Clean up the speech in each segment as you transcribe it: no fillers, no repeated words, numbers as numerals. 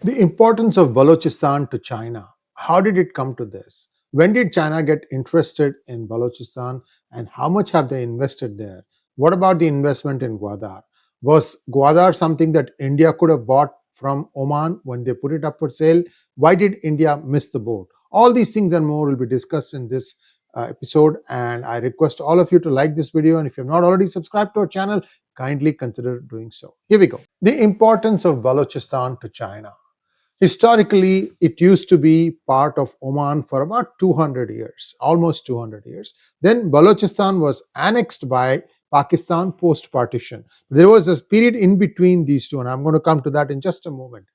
The importance of Balochistan to China. How did it come to this? When did China get interested in Balochistan and how much have they invested there? What about the investment in Gwadar? Was Gwadar something that India could have bought from Oman when they put it up for sale? Why did India miss the boat? All these things and more will be discussed in this episode, and I request all of you to like this video, and if you have not already subscribed to our channel, kindly consider doing so. Here we go. The importance of Balochistan to China. Historically, it used to be part of Oman for about 200 years, almost 200 years. Then Balochistan was annexed by Pakistan post-partition. There was a period in between these two, and I'm going to come to that in just a moment.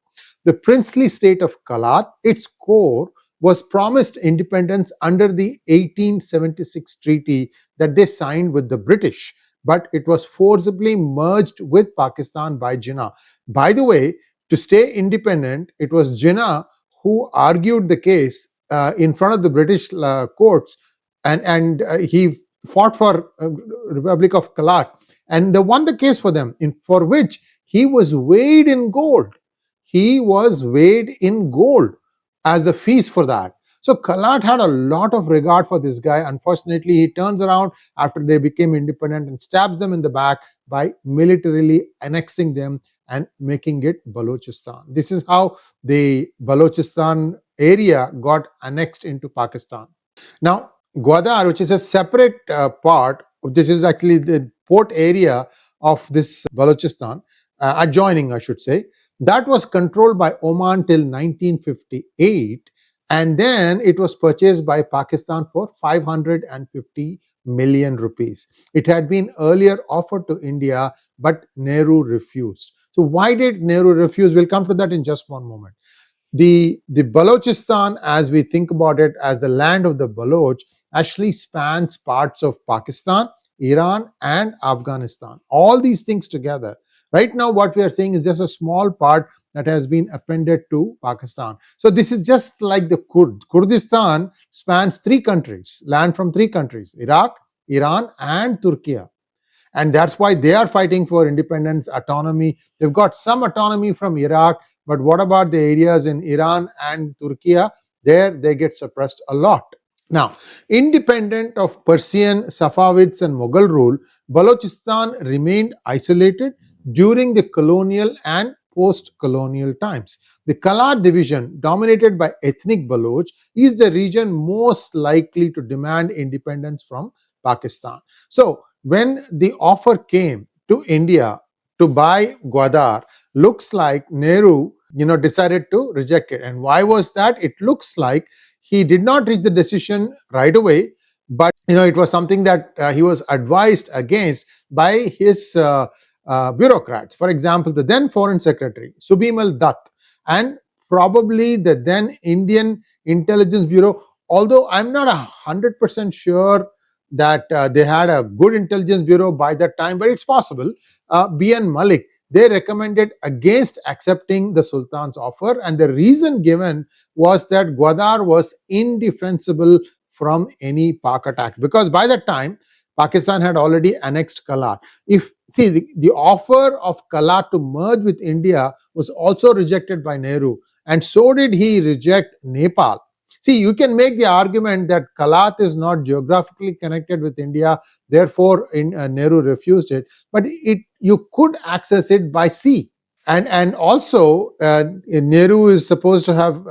The princely state of Kalat, its core, was promised independence under the 1876 treaty that they signed with the British, but it was forcibly merged with Pakistan by Jinnah. By the way, to stay independent, it was Jinnah who argued the case in front of the British courts, and he fought for Republic of Kalat, and they won the case for them, for which he was weighed in gold. He was weighed in gold as the fees for that. So Kalat had a lot of regard for this guy. Unfortunately, he turns around after they became independent and stabs them in the back by militarily annexing them and making it Balochistan. This is how the Balochistan area got annexed into Pakistan. Now, Gwadar, which is a separate part, this is actually the port area of this Balochistan, adjoining, I should say, that was controlled by Oman till 1958, and then it was purchased by Pakistan for 550 million rupees. It had been earlier offered to India, but Nehru refused. So why did Nehru refuse? We'll come to that in just one moment. The Balochistan, as we think about it as the land of the Baloch, actually spans parts of Pakistan, Iran, and Afghanistan. All these things together. Right now, what we are saying is just a small part that has been appended to Pakistan. So this is just like the Kurdistan spans three countries, land from three countries, Iraq, Iran, and Turkey. And that's why they are fighting for independence, autonomy. They've got some autonomy from Iraq, but what about the areas in Iran and Turkey? There they get suppressed a lot. Now, independent of Persian, Safavids, and Mughal rule, Balochistan remained isolated during the colonial and post-colonial times. The Kalat division, dominated by ethnic Baloch, is the region most likely to demand independence from Pakistan. So, when the offer came to India to buy Gwadar, looks like Nehru, decided to reject it. And why was that? It looks like he did not reach the decision right away, but it was something that he was advised against by his bureaucrats. For example, the then Foreign Secretary, Subhimal Dutt, and probably the then Indian Intelligence Bureau, although I'm not 100% sure that they had a good intelligence bureau by that time, but it's possible. B.N. Malik, they recommended against accepting the Sultan's offer, and the reason given was that Gwadar was indefensible from any Pak attack, because by that time Pakistan had already annexed Kalat. The offer of Kalat to merge with India was also rejected by Nehru, and so did he reject Nepal. See, you can make the argument that Kalat is not geographically connected with India, therefore Nehru refused it, but you could access it by sea. And also, Nehru is supposed to have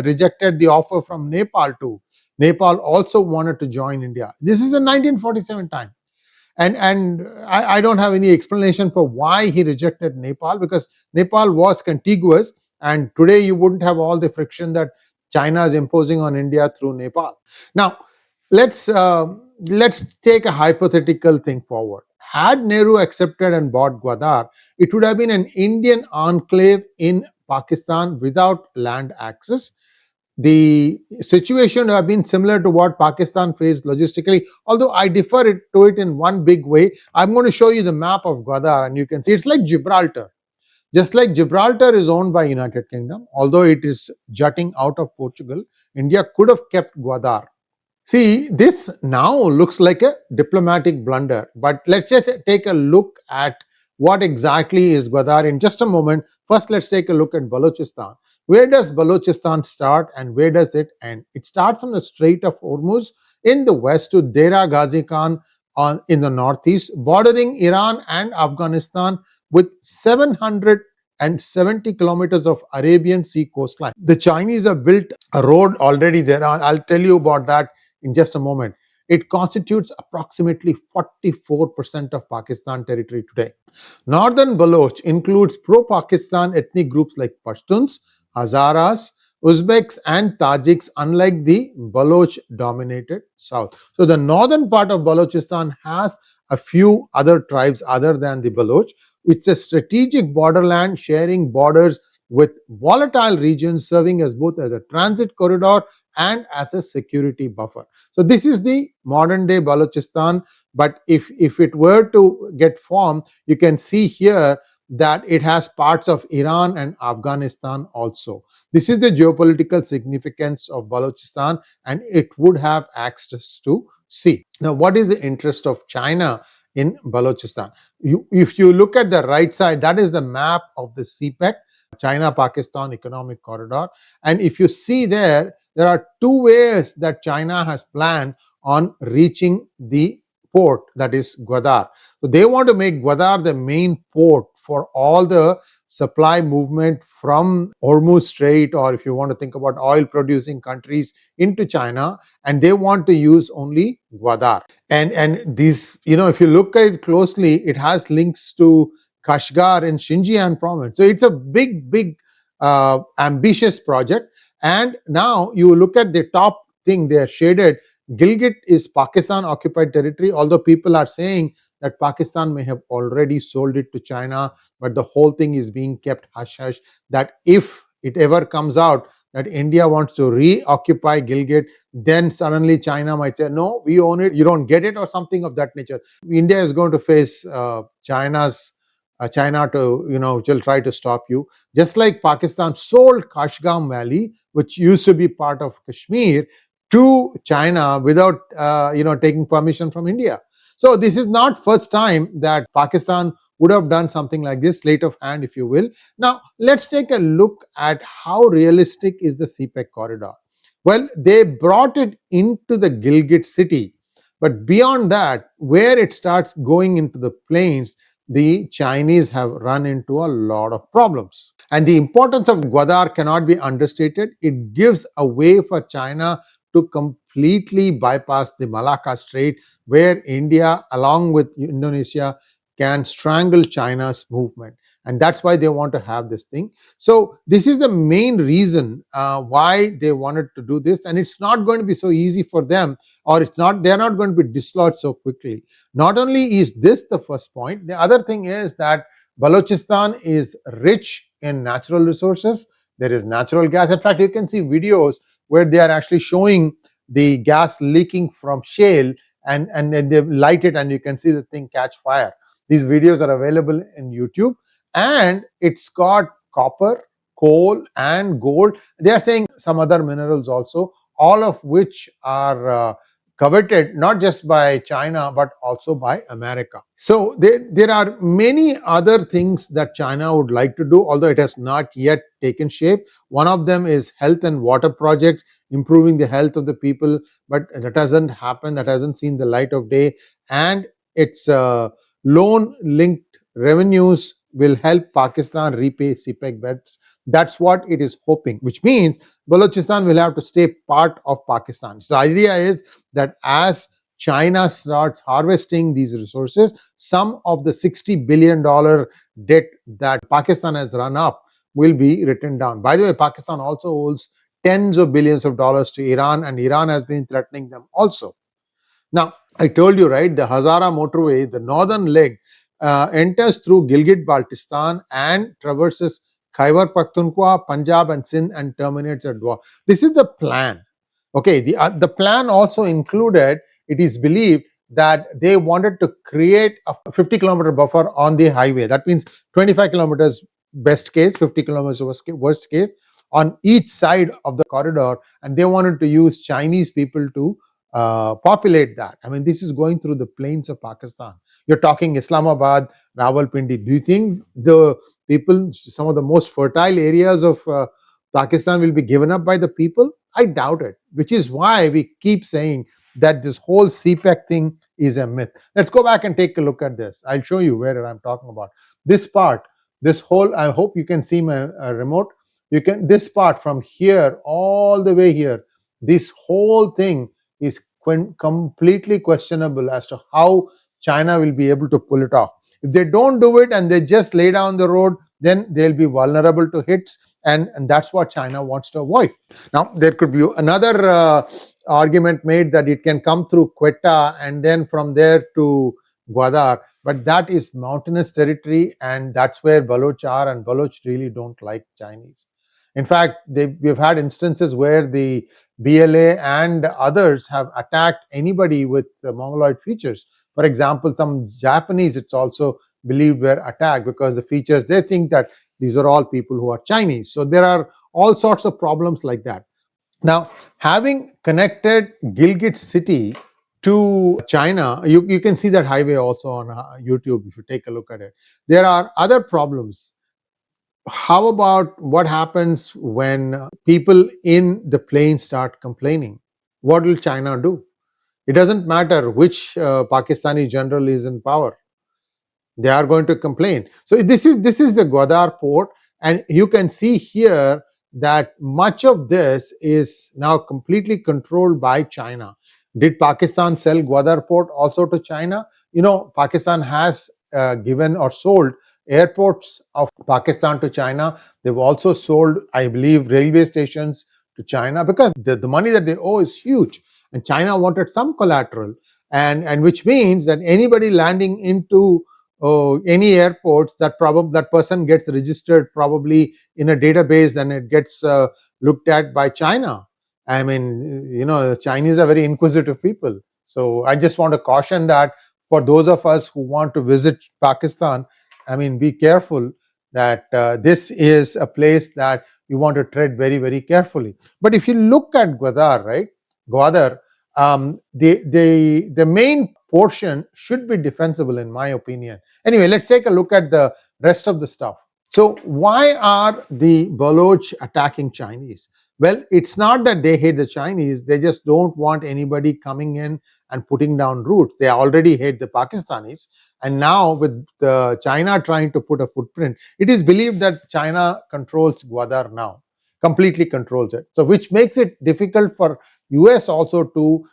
rejected the offer from Nepal too. Nepal also wanted to join India. This is in 1947 time. And I don't have any explanation for why he rejected Nepal, because Nepal was contiguous, and today you wouldn't have all the friction that China is imposing on India through Nepal. Now, let's take a hypothetical thing forward. Had Nehru accepted and bought Gwadar, it would have been an Indian enclave in Pakistan without land access. The situation would have been similar to what Pakistan faced logistically, although I differ to it in one big way. I'm going to show you the map of Gwadar, and you can see it's like Gibraltar. Just like Gibraltar is owned by United Kingdom, although it is jutting out of Portugal, India could have kept Gwadar. See, this now looks like a diplomatic blunder, but let's just take a look at what exactly is Gwadar in just a moment. First, let's take a look at Balochistan. Where does Balochistan start and where does it end? It starts from the Strait of Hormuz in the west to Dera Ghazi Khan in the northeast, bordering Iran and Afghanistan with 770 kilometers of Arabian Sea coastline. The Chinese have built a road already there. I'll tell you about that in just a moment. It constitutes approximately 44% of Pakistan territory today. Northern Baloch includes pro-Pakistan ethnic groups like Pashtuns, Hazaras, Uzbeks and Tajiks, unlike the Baloch-dominated south. So the northern part of Balochistan has a few other tribes other than the Baloch. It's a strategic borderland sharing borders with volatile regions, serving as both as a transit corridor and as a security buffer. So this is the modern day Balochistan. But if it were to get formed, you can see here that it has parts of Iran and Afghanistan also. This is the geopolitical significance of Balochistan, and it would have access to sea. Now, what is the interest of China in Balochistan? If you look at the right side, that is the map of the CPEC, China-Pakistan Economic Corridor. And if you see there are two ways that China has planned on reaching the port, that is Gwadar. So they want to make Gwadar the main port for all the supply movement from Hormuz Strait, or if you want to think about oil producing countries, into China, and they want to use only Gwadar. And these, if you look at it closely, it has links to Kashgar in Xinjiang province. So it's a big ambitious project. And now you look at the top thing there shaded. Gilgit is Pakistan occupied territory, although people are saying that Pakistan may have already sold it to China, but the whole thing is being kept hush-hush, that if it ever comes out that India wants to reoccupy Gilgit, then suddenly China might say, no, we own it, you don't get it, or something of that nature. India is going to face China to, will try to stop you. Just like Pakistan sold Kashgar Valley, which used to be part of Kashmir, to China without taking permission from India. So this is not first time that Pakistan would have done something like this, sleight of hand, if you will. Now let's take a look at how realistic is the CPEC corridor. Well, they brought it into the Gilgit city, but beyond that, where it starts going into the plains, the Chinese have run into a lot of problems. And the importance of Gwadar cannot be understated. It gives a way for China to completely bypass the Malacca Strait, where India, along with Indonesia, can strangle China's movement. And that's why they want to have this thing. So this is the main reason why they wanted to do this. And it's not going to be so easy for them, or they're not going to be dislodged so quickly. Not only is this the first point, the other thing is that Balochistan is rich in natural resources. There is natural gas. In fact, you can see videos where they are actually showing the gas leaking from shale, and then they light it and you can see the thing catch fire. These videos are available in YouTube, and it's got copper, coal and gold. They are saying some other minerals also, all of which are coveted not just by China but also by America. So there are many other things that China would like to do, although it has not yet taken shape. One of them is health and water projects, improving the health of the people, but that hasn't happened, that hasn't seen the light of day. And its loan linked revenues will help Pakistan repay CPEC debts. That's what it is hoping, which means Balochistan will have to stay part of Pakistan. So the idea is that as China starts harvesting these resources, some of the $60 billion debt that Pakistan has run up will be written down. By the way, Pakistan also owes tens of billions of dollars to Iran, and Iran has been threatening them also. Now, I told you, right, the Hazara motorway, the northern leg, enters through Gilgit-Baltistan and traverses Khyber Pakhtunkhwa, Punjab and Sindh and terminates at Dwar. This is the plan. Okay, the plan also included, it is believed, that they wanted to create a 50-kilometer buffer on the highway. That means 25 kilometers best case, 50 kilometers worst case, on each side of the corridor, and they wanted to use Chinese people to populate that. I mean, this is going through the plains of Pakistan. You're talking Islamabad, Rawalpindi. Do you think the people, some of the most fertile areas of Pakistan will be given up by the people? I doubt it, which is why we keep saying that this whole CPEC thing is a myth. Let's go back and take a look at this. I'll show you where I'm talking about. This part, this whole, I hope you can see my remote. You can, this part from here all the way here, this whole thing is completely questionable as to how China will be able to pull it off. If they don't do it and they just lay down the road, then they'll be vulnerable to hits, and that's what China wants to avoid. Now, there could be another argument made that it can come through Quetta and then from there to Gwadar, but that is mountainous territory, and that's where Baloch are, and Baloch really don't like Chinese. In fact, we've had instances where the BLA and others have attacked anybody with Mongoloid features. For example, some Japanese, it's also believed, were attacked because the features, they think that these are all people who are Chinese. So there are all sorts of problems like that. Now, having connected Gilgit city to China, you can see that highway also on YouTube if you take a look at it. There are other problems. How about what happens when people in the plain start complaining? What will China do? It doesn't matter which Pakistani general is in power. They are going to complain. So this is the Gwadar port, and you can see here that much of this is now completely controlled by China. Did Pakistan sell Gwadar port also to China? Pakistan has given or sold airports of Pakistan to China. They've also sold, I believe, railway stations to China, because the money that they owe is huge, and China wanted some collateral, and which means that anybody landing into any airports, that person gets registered probably in a database, then it gets looked at by China. I mean, Chinese are very inquisitive people. So I just want to caution that for those of us who want to visit Pakistan, I mean, be careful that this is a place that you want to tread very, very carefully. But if you look at Gwadar, right, Gwadar, the main portion should be defensible, in my opinion. Anyway, let's take a look at the rest of the stuff. So why are the Baloch attacking Chinese? Well, it's not that they hate the Chinese, they just don't want anybody coming in and putting down roots. They already hate the Pakistanis, and now with China trying to put a footprint, it is believed that China controls Gwadar now, completely controls it. So which makes it difficult for US also to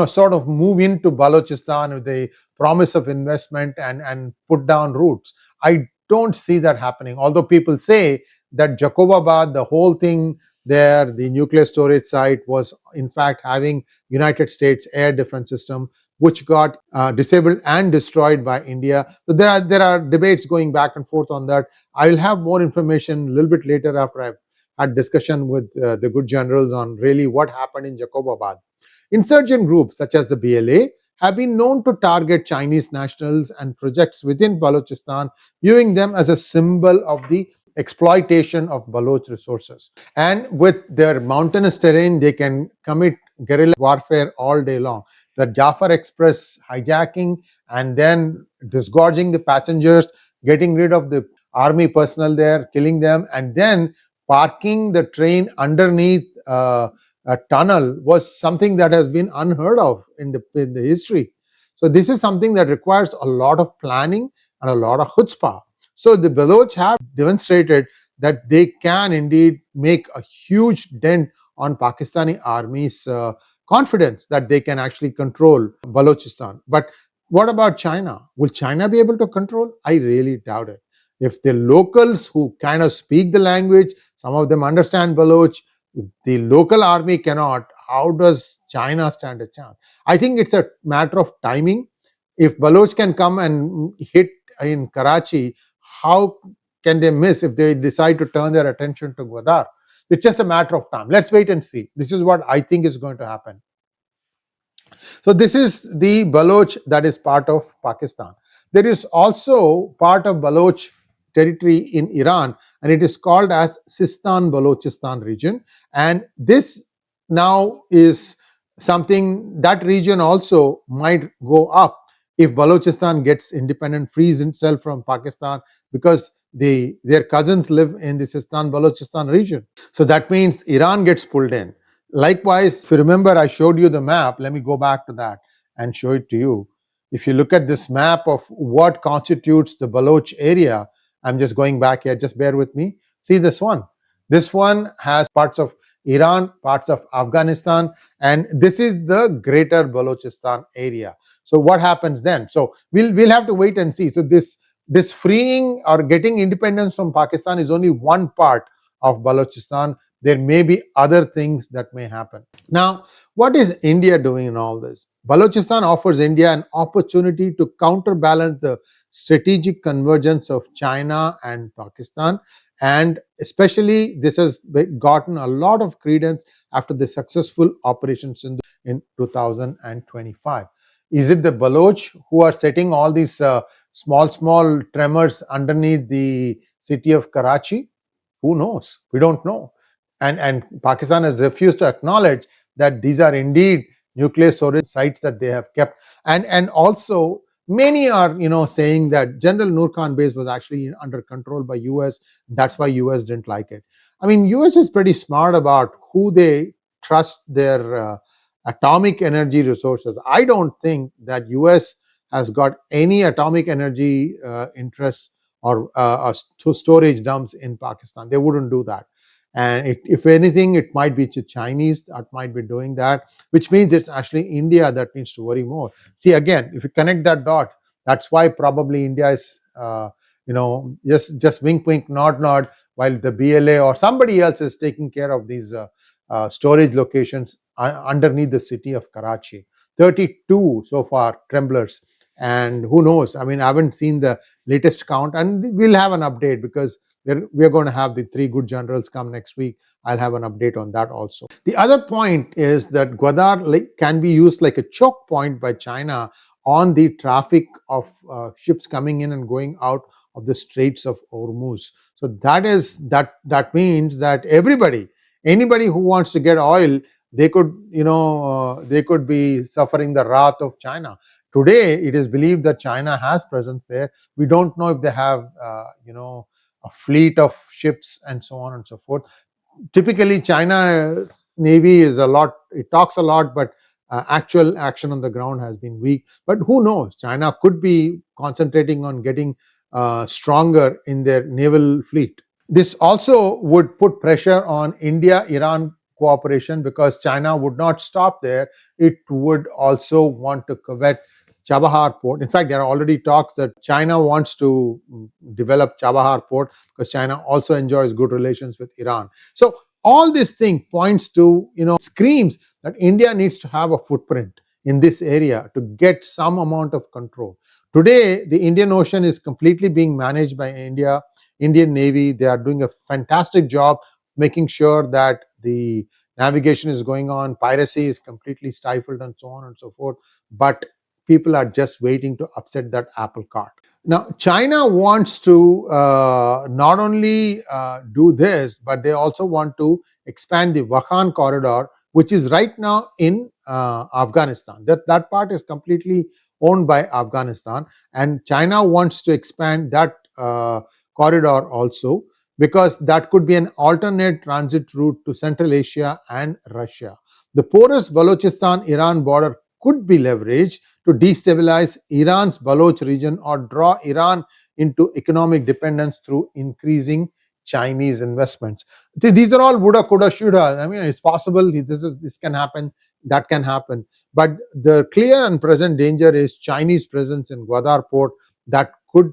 sort of move into Balochistan with the promise of investment and put down roots. I don't see that happening, although people say that Jacobabad, the whole thing there, the nuclear storage site, was in fact having United States air defense system, which got disabled and destroyed by India. So there are debates going back and forth on that. I will have more information a little bit later after I've had discussion with the good generals on really what happened in Jacobabad. Insurgent groups such as the BLA have been known to target Chinese nationals and projects within Balochistan, viewing them as a symbol of the exploitation of Baloch resources. And with their mountainous terrain, they can commit guerrilla warfare all day long. The Jafar Express hijacking and then disgorging the passengers, getting rid of the army personnel there, killing them, and then parking the train underneath a tunnel was something that has been unheard of in the history. So this is something that requires a lot of planning and a lot of chutzpah. So the Baloch have demonstrated that they can indeed make a huge dent on Pakistani army's confidence that they can actually control Balochistan. But what about China? Will China be able to control? I really doubt it. If the locals who kind of speak the language, some of them understand Baloch, if the local army cannot, how does China stand a chance? I think it's a matter of timing. If Baloch can come and hit in Karachi, how can they miss if they decide to turn their attention to Gwadar? It's just a matter of time. Let's wait and see. This is what I think is going to happen. So this is the Baloch that is part of Pakistan. There is also part of Baloch territory in Iran, and it is called as Sistan Balochistan region. And this now is something, that region also might go up if Balochistan gets independent, frees itself from Pakistan, because their cousins live in the Sistan-Balochistan region. So that means Iran gets pulled in. Likewise, if you remember, I showed you the map. Let me go back to that and show it to you. If you look at this map of what constitutes the Baloch area, I'm just going back here, just bear with me. See this one. This one has parts of Iran, parts of Afghanistan, and this is the greater Balochistan area. So what happens then? So we'll have to wait and see. So this freeing or getting independence from Pakistan is only one part of Balochistan. There may be other things that may happen. Now, what is India doing in all this? Balochistan offers India an opportunity to counterbalance the strategic convergence of China and Pakistan, and especially this has gotten a lot of credence after the successful Operation Sindhu in 2025. Is it the Baloch who are setting all these small tremors underneath the city of Karachi? Who knows? We don't know. And Pakistan has refused to acknowledge that these are indeed nuclear storage sites that they have kept. And also, many are saying that General Nur Khan base was actually under control by US. That's why US didn't like it. I mean, US is pretty smart about who they trust their atomic energy resources. I don't think that US has got any atomic energy interests or storage dumps in Pakistan. They wouldn't do that. And if anything, it might be the Chinese that might be doing that, which means it's actually India that needs to worry more. See, again, if you connect that dot, that's why probably India is, just wink, wink, nod, nod, while the BLA or somebody else is taking care of these storage locations underneath the city of Karachi. 32 so far tremblers. And who knows? I mean, I haven't seen the latest count, and we'll have an update because we're going to have the 3 good generals come next week. I'll have an update on that also. The other point is that Gwadar can be used like a choke point by China on the traffic of ships coming in and going out of the Straits of Hormuz. So that means that anybody who wants to get oil, they could be suffering the wrath of China. Today, it is believed that China has presence there. We don't know if they have, a fleet of ships and so on and so forth. Typically, China Navy is it talks a lot, but actual action on the ground has been weak. But who knows? China could be concentrating on getting stronger in their naval fleet. This also would put pressure on India-Iran cooperation, because China would not stop there. It would also want to covet Chabahar Port. In fact, there are already talks that China wants to develop Chabahar Port because China also enjoys good relations with Iran. So all this thing points to, screams that India needs to have a footprint in this area to get some amount of control. Today, the Indian Ocean is completely being managed by Indian Navy. They are doing a fantastic job making sure that the navigation is going on, piracy is completely stifled, and so on and so forth. But people are just waiting to upset that apple cart. Now, China wants to not only do this, but they also want to expand the Wakhan Corridor, which is right now in Afghanistan. That part is completely owned by Afghanistan, and China wants to expand that corridor also, because that could be an alternate transit route to Central Asia and Russia. The porous Balochistan-Iran border could be leveraged to destabilize Iran's Baloch region or draw Iran into economic dependence through increasing Chinese investments. These are all woulda, coulda, shoulda. I mean, it's possible this can happen, that can happen. But the clear and present danger is Chinese presence in Gwadar Port. That could,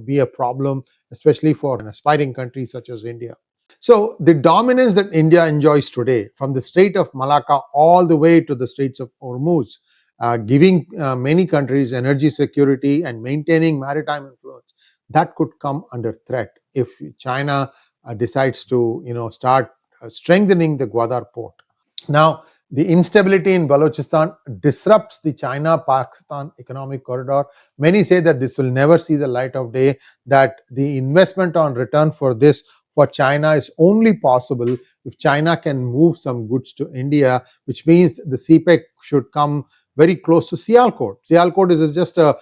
be a problem, especially for an aspiring country such as India. So the dominance that India enjoys today, from the Strait of Malacca all the way to the Straits of Hormuz, giving many countries energy security and maintaining maritime influence, that could come under threat if China decides to, start strengthening the Gwadar port. Now, the instability in Balochistan disrupts the China-Pakistan economic corridor. Many say that this will never see the light of day, that the investment on return for this for China is only possible if China can move some goods to India, which means the CPEC should come very close to Sialkot. Sialkot is just a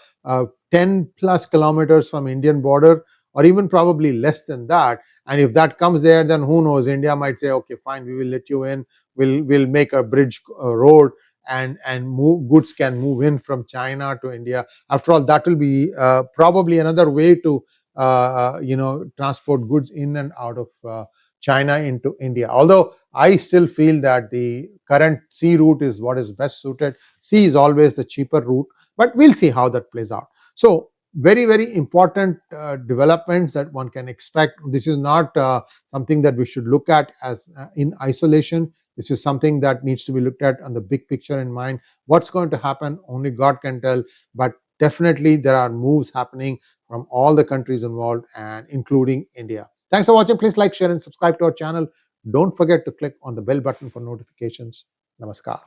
10 plus kilometers from Indian border, or even probably less than that. And if that comes there, then who knows? India might say, okay, fine, we will let you in. We'll make a bridge road, and goods can move in from China to India. After all, that will be probably another way to transport goods in and out of China into India. Although I still feel that the current sea route is what is best suited. Sea is always the cheaper route, but we'll see how that plays out. So very, very important developments that one can expect. This is not something that we should look at as in isolation. This is something that needs to be looked at on the big picture in mind. What's going to happen, only God can tell, but definitely there are moves happening from all the countries involved, and including India. Thanks for watching. Please like, share, and subscribe to our channel. Don't forget to click on the bell button for notifications. Namaskar.